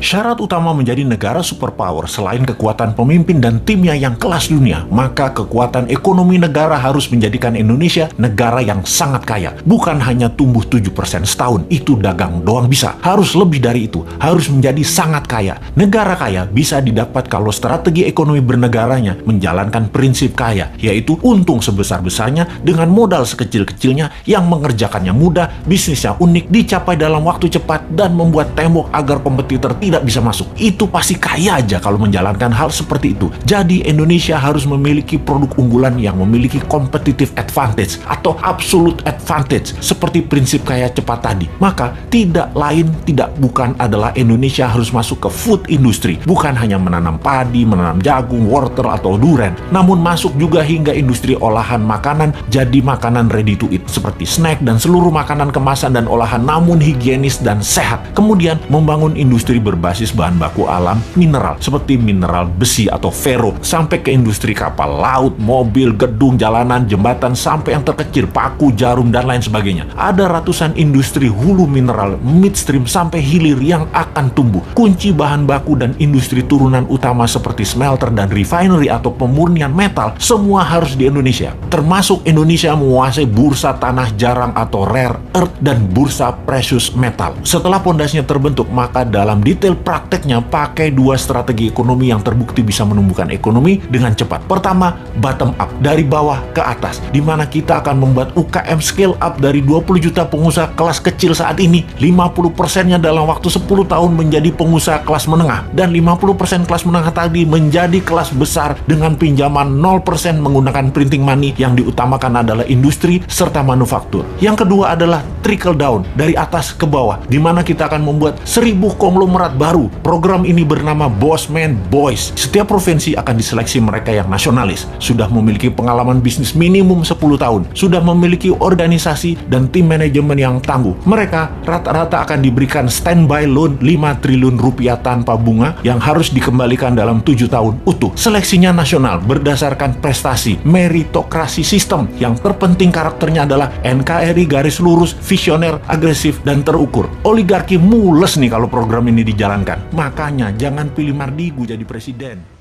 Syarat utama menjadi negara superpower selain kekuatan pemimpin dan timnya yang kelas dunia, maka kekuatan ekonomi negara harus menjadikan Indonesia negara yang sangat kaya. Bukan hanya tumbuh 7% setahun, itu dagang doang bisa. Harus lebih dari itu, harus menjadi sangat kaya. Negara kaya bisa didapat kalau strategi ekonomi bernegaranya menjalankan prinsip kaya, yaitu untung sebesar-besarnya dengan modal sekecil-kecilnya yang mengerjakannya mudah, bisnisnya unik, dicapai dalam waktu cepat, dan membuat tembok agar kompetitor tidak bisa masuk. Itu pasti kaya aja kalau menjalankan hal seperti itu. Jadi Indonesia harus memiliki produk unggulan yang memiliki competitive advantage atau absolute advantage seperti prinsip kaya cepat tadi. Maka tidak lain tidak bukan adalah Indonesia harus masuk ke food industry. Bukan hanya menanam padi, menanam jagung, wortel atau durian, namun masuk juga hingga industri olahan makanan jadi makanan ready to eat seperti snack dan seluruh makanan kemasan dan olahan namun higienis dan sehat. Kemudian membangun industri berbasis bahan baku alam mineral seperti mineral besi atau ferro sampai ke industri kapal laut, mobil, gedung, jalanan, jembatan sampai yang terkecil paku, jarum dan lain sebagainya. Ada ratusan industri hulu mineral, midstream sampai hilir yang akan tumbuh. Kunci bahan baku dan industri turunan utama seperti smelter dan refinery atau pemurnian metal semua harus di Indonesia. Termasuk Indonesia menguasai bursa tanah jarang atau rare earth dan bursa precious metal. Setelah pondasinya terbentuk, maka dalam detail prakteknya pakai dua strategi ekonomi yang terbukti bisa menumbuhkan ekonomi dengan cepat. Pertama, bottom up, dari bawah ke atas, di mana kita akan membuat UKM scale up dari 20 juta pengusaha kelas kecil saat ini, 50%-nya dalam waktu 10 tahun menjadi pengusaha kelas menengah, dan 50% kelas menengah tadi menjadi kelas besar dengan pinjaman 0% menggunakan printing money. Yang diutamakan adalah industri serta manufaktur. Yang kedua adalah trickle down, dari atas ke bawah, di mana kita akan membuat 1000 konglomerat baru. Program ini bernama Bossman Boys. Setiap provinsi akan diseleksi mereka yang nasionalis, sudah memiliki pengalaman bisnis minimum 10 tahun, sudah memiliki organisasi dan tim manajemen yang tangguh. Mereka rata-rata akan diberikan standby loan 5 triliun rupiah tanpa bunga yang harus dikembalikan dalam 7 tahun utuh. Seleksinya nasional berdasarkan prestasi, meritokrasi sistem. Yang terpenting karakternya adalah NKRI garis lurus, visioner, agresif, dan terukur. Oligarki mules nih kalau program ini dijalankan. Makanya jangan pilih Mardigu jadi presiden.